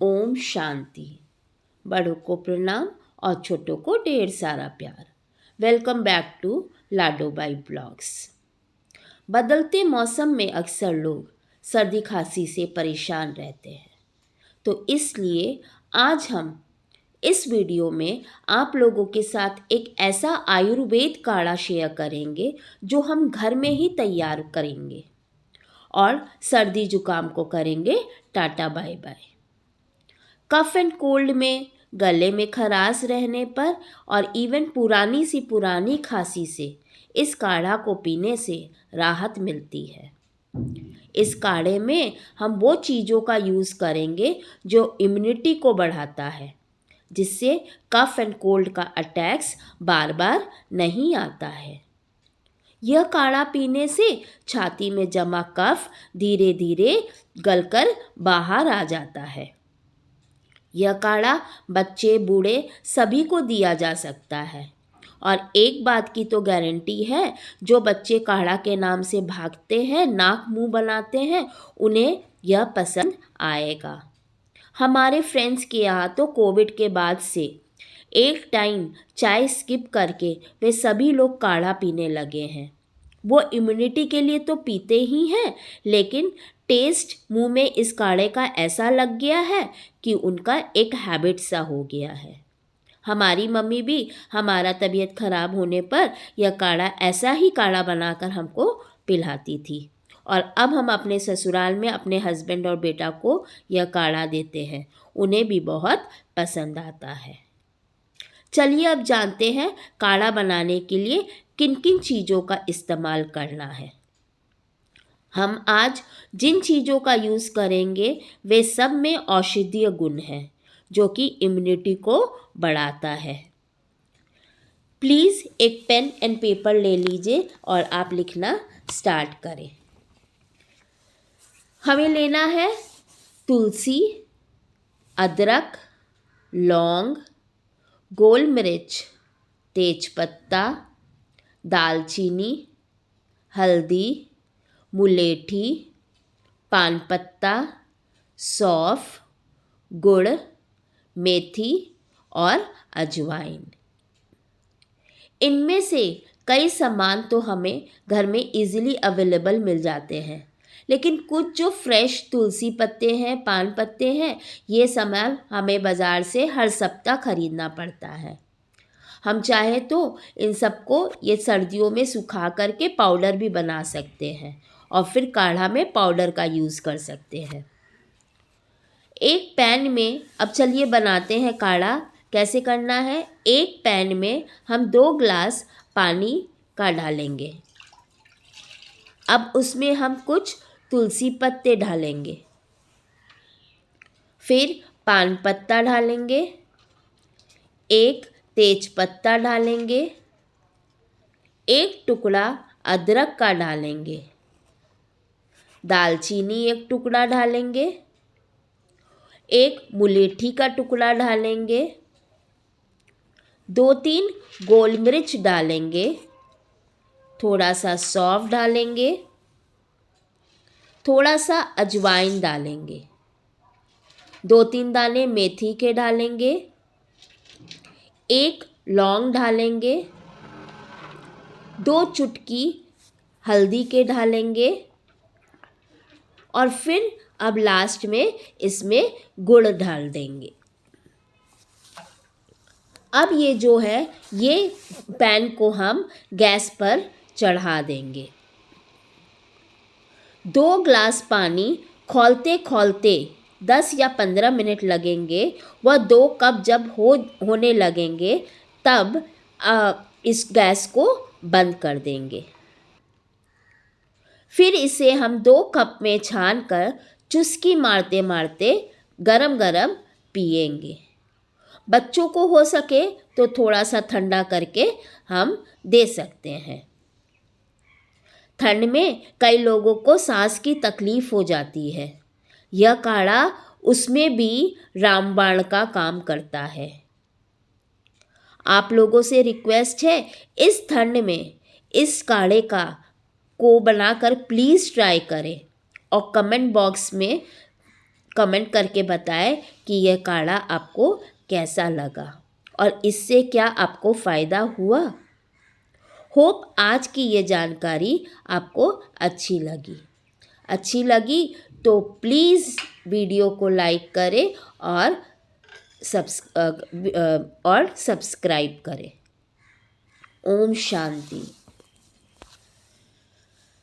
ओम शांति। बड़ों को प्रणाम और छोटों को ढेर सारा प्यार। Welcome back to Ladobai blogs. बदलते मौसम में अक्सर लोग सर्दी खांसी से परेशान रहते हैं, तो इसलिए आज हम इस वीडियो में आप लोगों के साथ एक ऐसा आयुर्वेद काढ़ा शेयर करेंगे जो हम घर में ही तैयार करेंगे और सर्दी जुकाम को करेंगे tata bye bye. Cough and cold में, गले में खराश रहने पर और इवन पुरानी सी पुरानी खांसी से इस काढ़ा को पीने से राहत मिलती है। इस काढ़े में हम वो चीज़ों का यूज़ करेंगे जो इम्यूनिटी को बढ़ाता है, जिससे कफ एंड कोल्ड का अटैक्स बार बार नहीं आता है। यह काढ़ा पीने से छाती में जमा कफ धीरे धीरे गलकर बाहर आ जाता है। यह काढ़ा बच्चे बूढ़े सभी को दिया जा सकता है और एक बात की तो गारंटी है, जो बच्चे काढ़ा के नाम से भागते हैं, नाक मुंह बनाते हैं, उन्हें यह पसंद आएगा। हमारे फ्रेंड्स के यहाँ तो कोविड के बाद से एक टाइम चाय स्किप करके वे सभी लोग काढ़ा पीने लगे हैं। वो इम्यूनिटी के लिए तो पीते ही हैं, लेकिन टेस्ट मुंह में इस काढ़े का ऐसा लग गया है कि उनका एक हैबिट सा हो गया है। हमारी मम्मी भी हमारा तबीयत खराब होने पर यह काढ़ा ऐसा ही काढ़ा बनाकर हमको पिलाती थी और अब हम अपने ससुराल में अपने हस्बैंड और बेटा को यह काढ़ा देते हैं। उन्हें भी बहुत पसंद आता है। चलिए अब जानते हैं काढ़ा बनाने के लिए किन किन चीज़ों का इस्तेमाल करना है। हम आज जिन चीज़ों का यूज़ करेंगे वे सब में औषधीय गुण हैं, जो कि इम्यूनिटी को बढ़ाता है। प्लीज़ एक पेन एंड पेपर ले लीजिए और आप लिखना स्टार्ट करें। हमें लेना है तुलसी, अदरक, लौंग, गोल मिर्च, तेजपत्ता, दालचीनी, हल्दी, मुलेठी, पान पत्ता, सौंफ, गुड़, मेथी और अजवाइन। इनमें से कई सामान तो हमें घर में इजीली अवेलेबल मिल जाते हैं, लेकिन कुछ जो फ्रेश तुलसी पत्ते हैं, पान पत्ते हैं, ये सामान हमें बाज़ार से हर सप्ताह खरीदना पड़ता है। हम चाहे तो इन सबको ये सर्दियों में सुखा करके पाउडर भी बना सकते हैं और फिर काढ़ा में पाउडर का यूज़ कर सकते हैं। एक पैन में अब चलिए बनाते हैं काढ़ा। कैसे करना है? एक पैन में हम 2 ग्लास पानी का डालेंगे। अब उसमें हम कुछ तुलसी पत्ते डालेंगे, फिर पान पत्ता डालेंगे, एक तेज पत्ता डालेंगे, एक टुकड़ा अदरक का डालेंगे, दालचीनी एक टुकड़ा डालेंगे, एक मुलेठी का टुकड़ा डालेंगे, 2-3 गोल मिर्च डालेंगे, थोड़ा सा सौंफ डालेंगे, थोड़ा सा अजवाइन डालेंगे, 2-3 दाने मेथी के डालेंगे, एक लौंग डालेंगे, 2 चुटकी हल्दी के डालेंगे और फिर अब लास्ट में इसमें गुड़ डाल देंगे। अब ये जो है, ये पैन को हम गैस पर चढ़ा देंगे। 2 ग्लास पानी खौलते खौलते 10 या 15 मिनट लगेंगे। वह 2 कप जब होने लगेंगे तब इस गैस को बंद कर देंगे। फिर इसे हम 2 कप में छान कर चुस्की मारते मारते गरम गरम पिएंगे। बच्चों को हो सके तो थोड़ा सा ठंडा करके हम दे सकते हैं। ठंड में कई लोगों को सांस की तकलीफ हो जाती है। यह काढ़ा उसमें भी रामबाण का काम करता है। आप लोगों से रिक्वेस्ट है, इस ठंड में इस काढ़े को बनाकर प्लीज़ ट्राई करें और कमेंट बॉक्स में कमेंट करके बताएं कि यह काढ़ा आपको कैसा लगा और इससे क्या आपको फ़ायदा हुआ। होप आज की ये जानकारी आपको अच्छी लगी तो प्लीज़ वीडियो को लाइक करें और सब्सक्राइब करें। ओम शांति।